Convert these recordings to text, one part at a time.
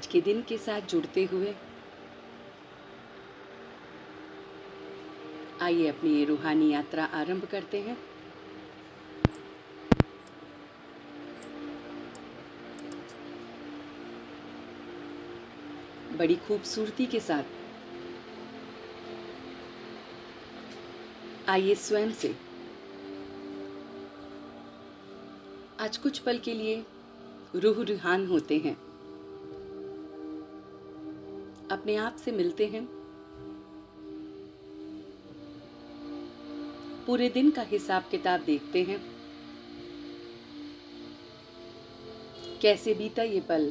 आज के दिन के साथ जुड़ते हुए आइए अपनी ये रूहानी यात्रा आरंभ करते हैं। बड़ी खूबसूरती के साथ आइए स्वयं से आज कुछ पल के लिए रूह रुहान होते हैं, अपने आप से मिलते हैं, पूरे दिन का हिसाब किताब देखते हैं, कैसे बीता ये पल,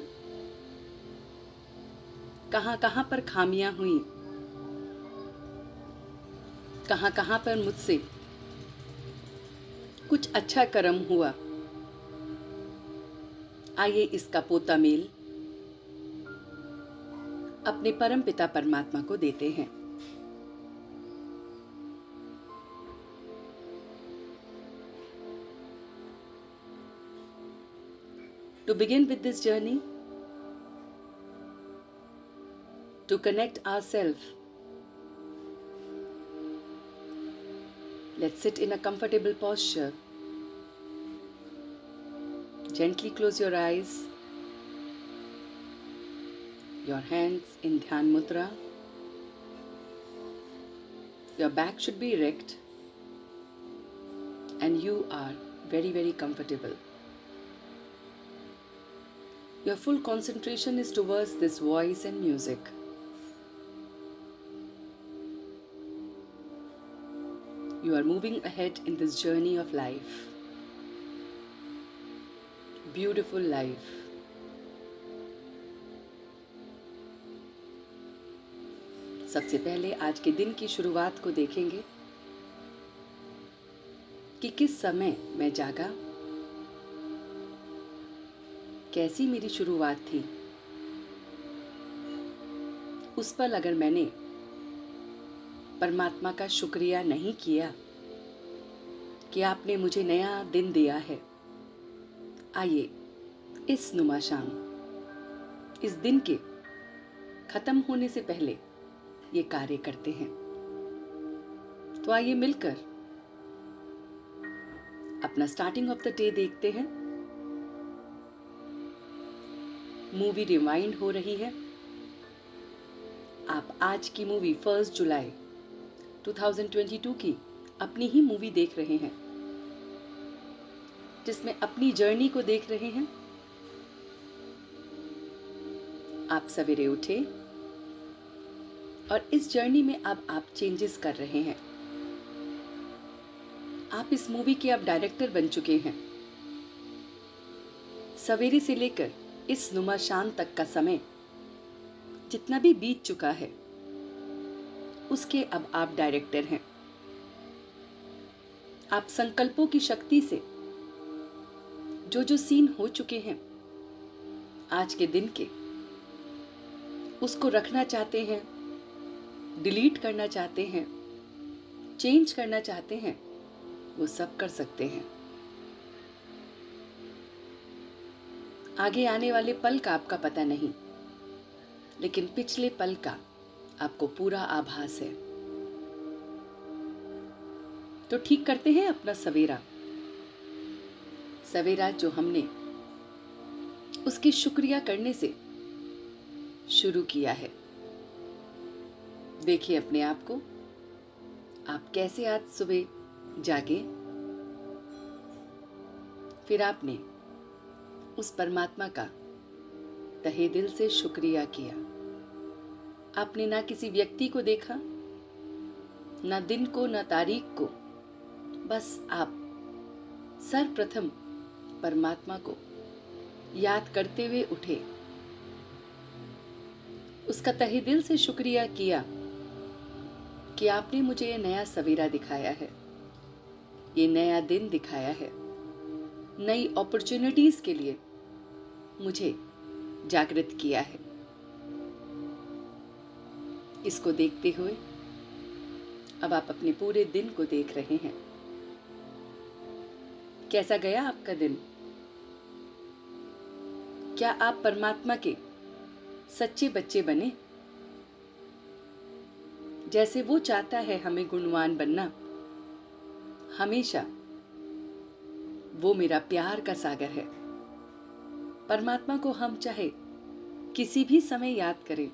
कहां कहां पर खामियां हुई, कहां कहां पर मुझसे कुछ अच्छा कर्म हुआ। आइए इसका पोता मेल अपने परम पिता परमात्मा को देते हैं। To begin with this journey, to connect ourselves, let's sit in a comfortable posture. Gently close your eyes, your hands in Dhyan Mudra. Your back should be erect and you are very, very comfortable. Your full concentration is towards this voice and music. You are moving ahead in this journey of life. Beautiful life. सबसे पहले आज के दिन की शुरुआत को देखेंगे कि किस समय मैं जागा, कैसी मेरी शुरुआत थी। उस पर अगर मैंने परमात्मा का शुक्रिया नहीं किया कि आपने मुझे नया दिन दिया है, आइए इस नुमा शाम, इस दिन के खत्म होने से पहले ये कार्य करते हैं। तो आइए मिलकर अपना स्टार्टिंग ऑफ द डे देखते हैं। मूवी रिवाइंड हो रही है। आप आज की मूवी 1 जुलाई 2022 की अपनी ही मूवी देख रहे हैं, जिसमें अपनी जर्नी को देख रहे हैं। आप सवेरे उठे और इस जर्नी में अब आप चेंजेस कर रहे हैं। आप इस मूवी के अब डायरेक्टर बन चुके हैं। सवेरे से लेकर इस नुमा शाम तक का समय जितना भी बीत चुका है, उसके अब आप डायरेक्टर हैं। आप संकल्पों की शक्ति से जो सीन हो चुके हैं आज के दिन के, उसको रखना चाहते हैं, डिलीट करना चाहते हैं, चेंज करना चाहते हैं, वो सब कर सकते हैं। आगे आने वाले पल का आपका पता नहीं, लेकिन पिछले पल का आपको पूरा आभास है। तो ठीक करते हैं अपना सवेरा, सवेरा जो हमने उसकी शुक्रिया करने से शुरू किया है। देखिए अपने आप को, आप कैसे आज सुबह जागे, फिर आपने उस परमात्मा का तहे दिल से शुक्रिया किया। आपने ना किसी व्यक्ति को देखा, ना दिन को, ना तारीख को, बस आप सर्वप्रथम परमात्मा को याद करते हुए उठे, उसका तहे दिल से शुक्रिया किया कि आपने मुझे ये नया सवेरा दिखाया है, ये नया दिन दिखाया है, नई अपॉर्चुनिटीज के लिए मुझे जागृत किया है। इसको देखते हुए अब आप अपने पूरे दिन को देख रहे हैं। कैसा गया आपका दिन? क्या आप परमात्मा के सच्चे बच्चे बने। जैसे वो चाहता है हमें गुणवान बनना। हमेशा वो मेरा प्यार का सागर है। परमात्मा को हम चाहे किसी भी समय याद करें,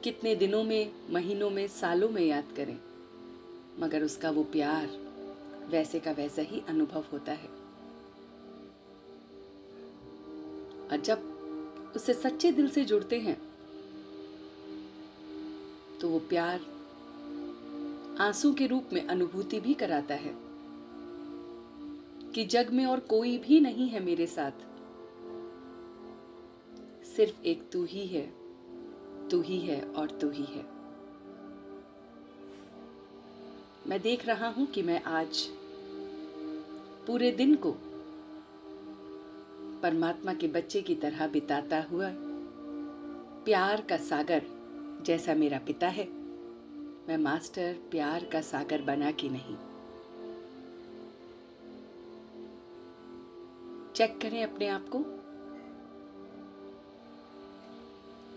कितने दिनों में, महीनों में, सालों में याद करें, मगर उसका वो प्यार वैसे का वैसा ही अनुभव होता है। और जब उससे सच्चे दिल से जुड़ते हैं तो वो प्यार आंसू के रूप में अनुभूति भी कराता है कि जग में और कोई भी नहीं है मेरे साथ, सिर्फ एक तू ही है, तू ही है और तू ही है। मैं देख रहा हूं कि मैं आज पूरे दिन को परमात्मा के बच्चे की तरह बिताता हुआ, प्यार का सागर जैसा मेरा पिता है, मैं मास्टर प्यार का सागर बना कि नहीं। चेक करें अपने आप को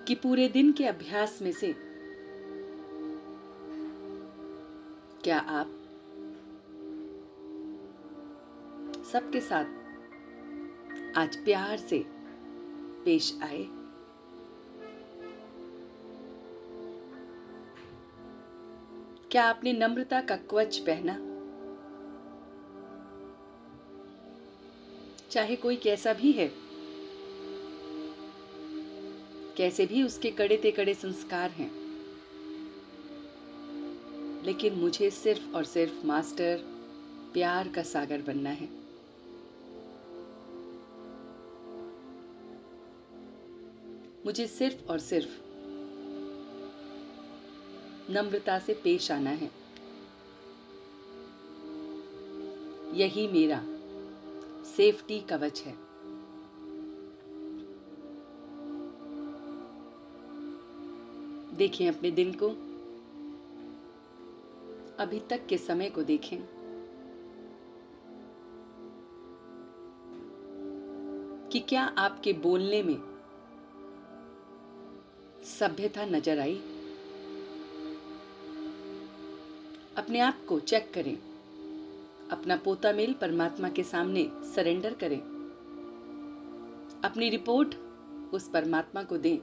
कि पूरे दिन के अभ्यास में से क्या आप सबके साथ आज प्यार से पेश आए। क्या आपने नम्रता का कवच पहना? चाहे कोई कैसा भी है, कैसे भी उसके कड़े ते कड़े संस्कार हैं, लेकिन मुझे सिर्फ और सिर्फ मास्टर प्यार का सागर बनना है। मुझे सिर्फ और सिर्फ नम्रता से पेश आना है। यही मेरा सेफ्टी कवच है। देखें अपने दिन को, अभी तक के समय को देखें। कि क्या आपके बोलने में सभ्यता नजर आई? अपने आप को चेक करें। अपना पोता मेल परमात्मा के सामने सरेंडर करें। अपनी रिपोर्ट उस परमात्मा को दें,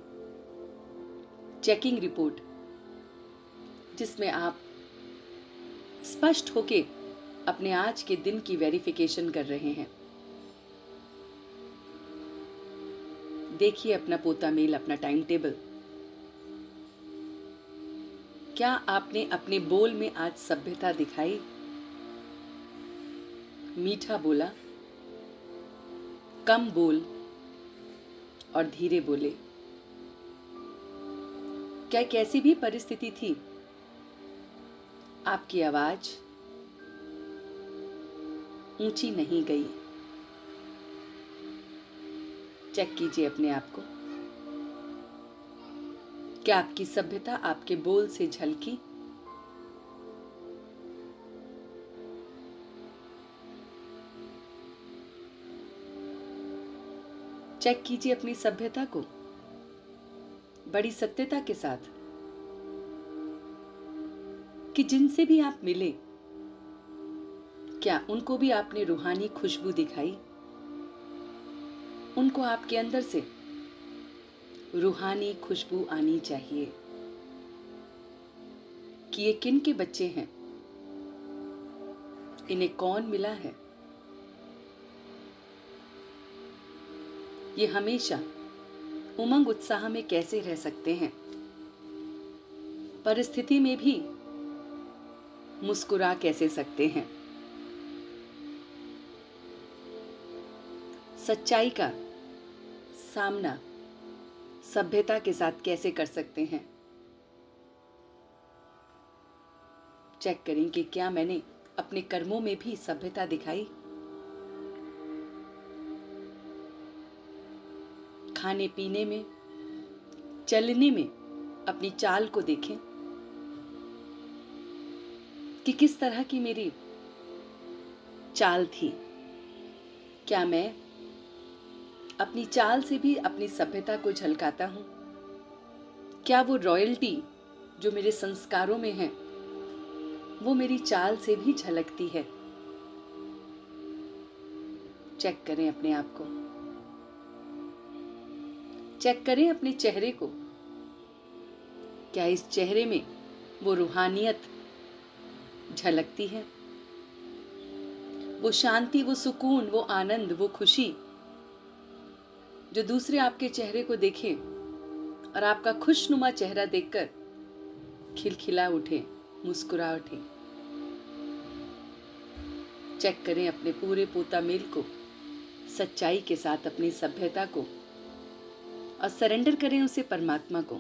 चेकिंग रिपोर्ट, जिसमें आप स्पष्ट होके अपने आज के दिन की वेरिफिकेशन कर रहे हैं। देखिए अपना पोता मेल, अपना टाइम टेबल। क्या आपने अपने बोल में आज सभ्यता दिखाई? मीठा बोला, कम बोल और धीरे बोले। क्या कैसी भी परिस्थिति थी, आपकी आवाज ऊंची नहीं गई। चेक कीजिए अपने आप को। क्या आपकी सभ्यता आपके बोल से झलकी? चेक कीजिए अपनी सभ्यता को बड़ी सत्यता के साथ कि जिनसे भी आप मिले, क्या उनको भी आपने रूहानी खुशबू दिखाई? उनको आपके अंदर से रूहानी खुशबू आनी चाहिए कि ये किन के बच्चे हैं, इन्हें कौन मिला है। ये हमेशा उमंग उत्साह में कैसे रह सकते हैं, परिस्थिति में भी मुस्कुरा कैसे सकते हैं, सच्चाई का सामना सभ्यता के साथ कैसे कर सकते हैं। चेक करें कि क्या मैंने अपने कर्मों में भी सभ्यता दिखाई। खाने पीने में, चलने में अपनी चाल को देखें कि किस तरह की मेरी चाल थी। क्या मैं अपनी चाल से भी अपनी सभ्यता को झलकाता हूं? क्या वो रॉयल्टी जो मेरे संस्कारों में है वो मेरी चाल से भी झलकती है? चेक करें अपने आप को, चेक करें अपने चेहरे को। क्या इस चेहरे में वो रूहानियत झलकती है? वो शांति, वो सुकून, वो आनंद, वो खुशी जो दूसरे आपके चेहरे को देखें और आपका खुशनुमा चेहरा देखकर खिलखिला उठे, मुस्कुरा उठे। चेक करें अपने पूरे पोतामेल को, सच्चाई के साथ अपनी सभ्यता को, और सरेंडर करें उसे परमात्मा को।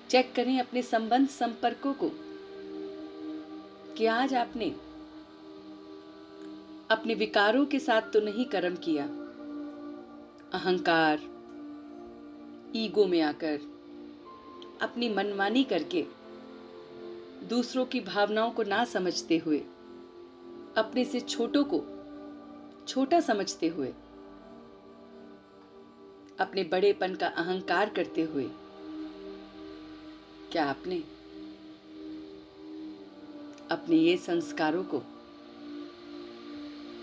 चेक करें अपने संबंध संपर्कों को कि आज आपने अपने विकारों के साथ तो नहीं कर्म किया, अहंकार, ईगो में आकर अपनी मनमानी करके, दूसरों की भावनाओं को ना समझते हुए, अपने से छोटों को छोटा समझते हुए, अपने बड़ेपन का अहंकार करते हुए, क्या आपने अपने ये संस्कारों को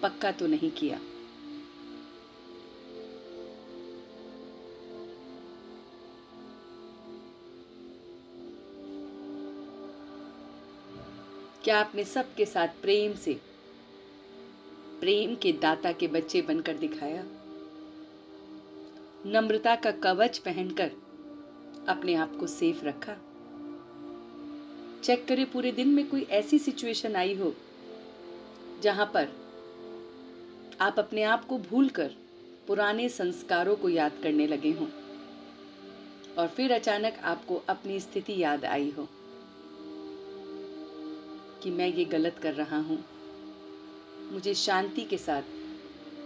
पक्का तो नहीं किया? क्या आपने सबके साथ प्रेम से, प्रेम के दाता के बच्चे बनकर दिखाया? नम्रता का कवच पहनकर अपने आप को सेफ रखा? चेक करें पूरे दिन में कोई ऐसी सिचुएशन आई हो जहां पर आप अपने आप को भूलकर पुराने संस्कारों को याद करने लगे हों और फिर अचानक आपको अपनी स्थिति याद आई हो कि मैं ये गलत कर रहा हूं, मुझे शांति के साथ,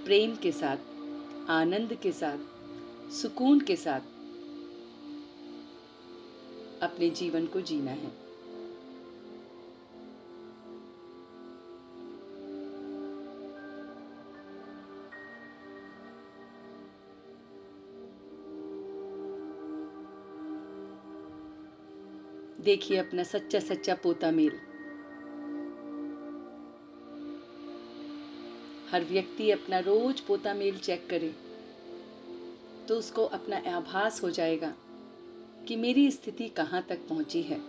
प्रेम के साथ, आनंद के साथ, सुकून के साथ अपने जीवन को जीना है। देखिए अपना सच्चा सच्चा पोता मेल। हर व्यक्ति अपना रोज पोता मेल चेक करे तो उसको अपना आभास हो जाएगा कि मेरी स्थिति कहां तक पहुंची है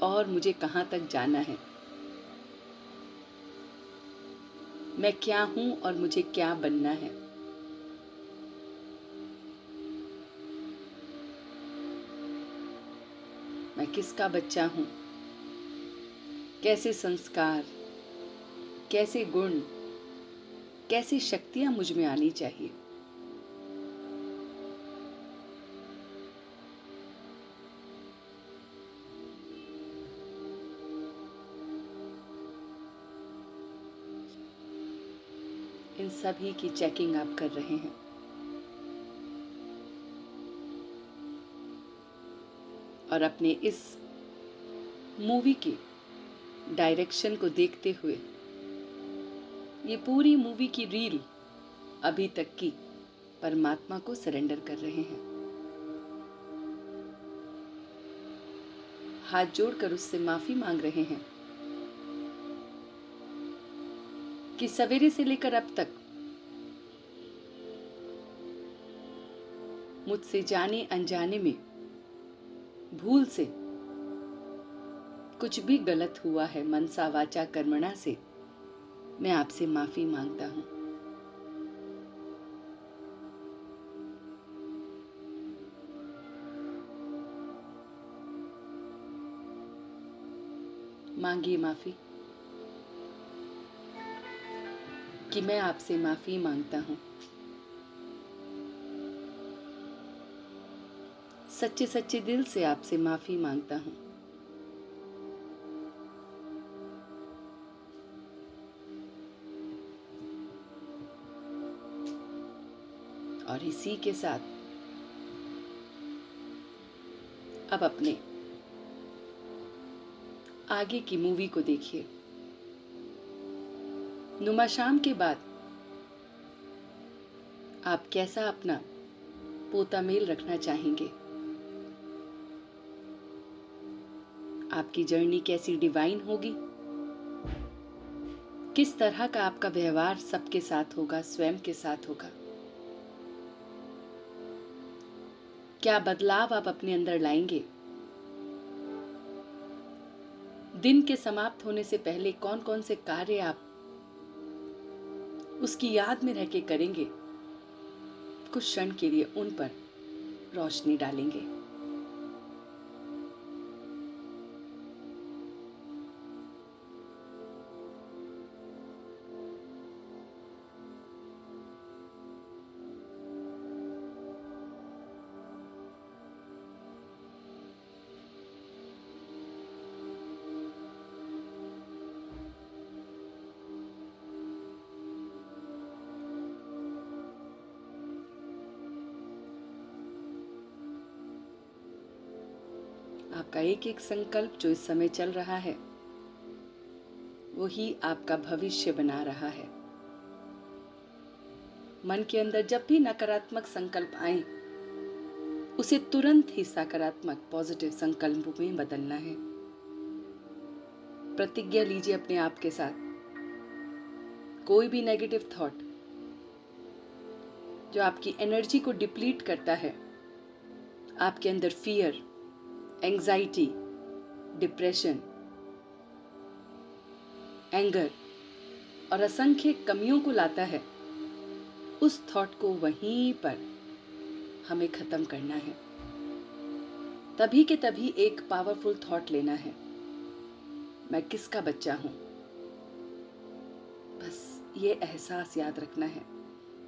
और मुझे कहां तक जाना है, मैं क्या हूं और मुझे क्या बनना है। मैं किसका बच्चा हूं, कैसे संस्कार, कैसे गुण, कैसी शक्तियां मुझ में आनी चाहिए। इन सभी की चेकिंग आप कर रहे हैं और अपने इस मूवी के डायरेक्शन को देखते हुए ये पूरी मूवी की रील अभी तक की परमात्मा को सरेंडर कर रहे हैं। हाथ जोड़कर उससे माफी मांग रहे हैं कि सवेरे से लेकर अब तक मुझसे जाने अनजाने में भूल से कुछ भी गलत हुआ है, मनसा वाचा कर्मणा से, मैं आपसे माफी मांगता हूं। मांगिए माफी कि मैं आपसे माफी मांगता हूं। सच्चे सच्चे दिल से आपसे माफी मांगता हूं। और इसी के साथ अब अपने आगे की मूवी को देखिए। नुमा शाम के बाद आप कैसा अपना पोता मेल रखना चाहेंगे? आपकी जर्नी कैसी डिवाइन होगी? किस तरह का आपका व्यवहार सबके साथ होगा, स्वयं के साथ होगा? क्या बदलाव आप अपने अंदर लाएंगे? दिन के समाप्त होने से पहले कौन कौन से कार्य आप उसकी याद में रह के करेंगे? कुछ क्षण के लिए उन पर रोशनी डालेंगे। आपका एक एक संकल्प जो इस समय चल रहा है वही आपका भविष्य बना रहा है। मन के अंदर जब भी नकारात्मक संकल्प आए उसे तुरंत ही सकारात्मक पॉजिटिव संकल्पों में बदलना है। प्रतिज्ञा लीजिए अपने आप के साथ, कोई भी नेगेटिव थॉट जो आपकी एनर्जी को डिप्लीट करता है, आपके अंदर फियर, एंजाइटी, डिप्रेशन, एंगर और असंख्य कमियों को लाता है, उस थॉट को वहीं पर हमें खत्म करना है। तभी के तभी एक पावरफुल थॉट लेना है, मैं किसका बच्चा हूं। बस ये एहसास याद रखना है,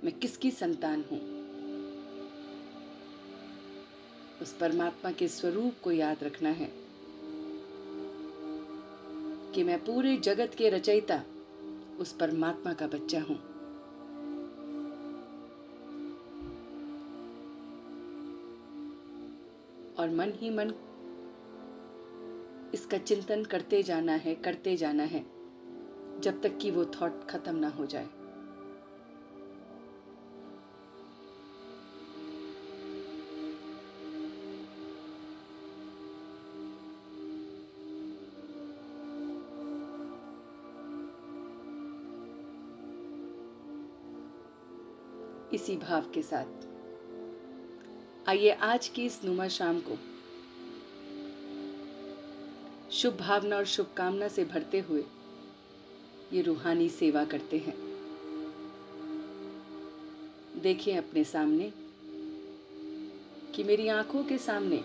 मैं किसकी संतान हूं। उस परमात्मा के स्वरूप को याद रखना है कि मैं पूरे जगत के रचयिता उस परमात्मा का बच्चा हूं। और मन ही मन इसका चिंतन करते जाना है जब तक कि वो थॉट खत्म ना हो जाए। इसी भाव के साथ आइए आज की इस नुमा शाम को शुभ भावना और शुभकामना से भरते हुए ये रूहानी सेवा करते हैं। देखें अपने सामने कि मेरी आंखों के सामने,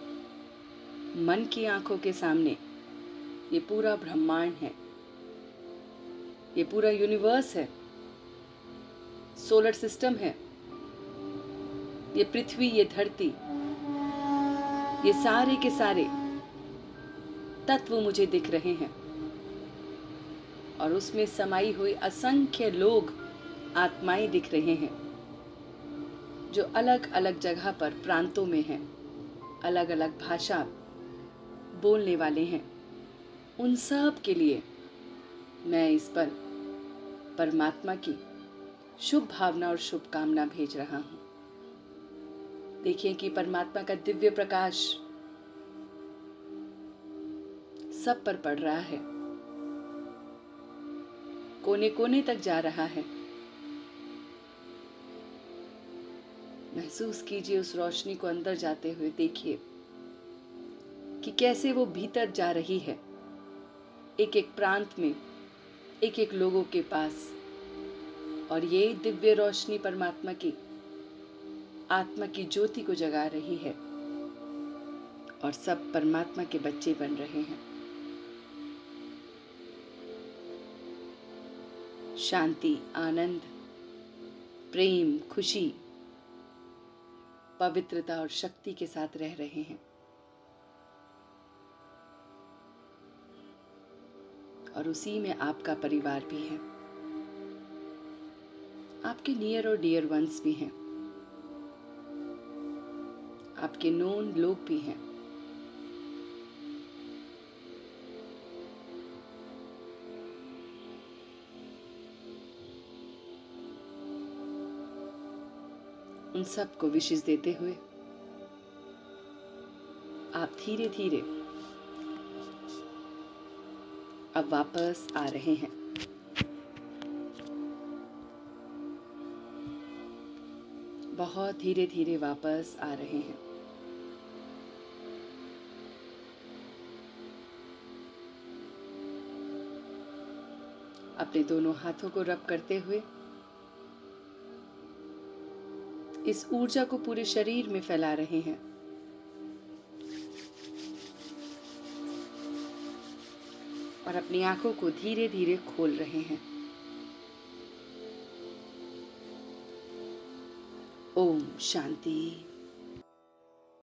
मन की आंखों के सामने ये पूरा ब्रह्मांड है, ये पूरा यूनिवर्स है, सोलर सिस्टम है, ये पृथ्वी, ये धरती, ये सारे के सारे तत्व मुझे दिख रहे हैं और उसमें समाई हुई असंख्य लोग, आत्माएं दिख रहे हैं जो अलग अलग जगह पर प्रांतों में हैं, अलग अलग भाषा बोलने वाले हैं। उन सब के लिए मैं इस पर परमात्मा की शुभ भावना और शुभकामना भेज रहा हूं। देखिए कि परमात्मा का दिव्य प्रकाश सब पर पड़ रहा है, कोने कोने तक जा रहा है। महसूस कीजिए उस रोशनी को अंदर जाते हुए। देखिए कि कैसे वो भीतर जा रही है, एक एक प्रांत में, एक एक लोगों के पास। और ये दिव्य रोशनी परमात्मा की आत्मा की ज्योति को जगा रही है और सब परमात्मा के बच्चे बन रहे हैं। शांति, आनंद, प्रेम, खुशी, पवित्रता और शक्ति के साथ रह रहे हैं। और उसी में आपका परिवार भी है, आपके नियर और डियर वंस भी हैं, आपके नोन लोग भी हैं। उन सबको विशेष देते हुए आप धीरे धीरे अब वापस आ रहे हैं। बहुत धीरे धीरे वापस आ रहे हैं। अपने दोनों हाथों को रब करते हुए इस ऊर्जा को पूरे शरीर में फैला रहे हैं। और अपनी आंखों को धीरे धीरे खोल रहे हैं। ओम शांति।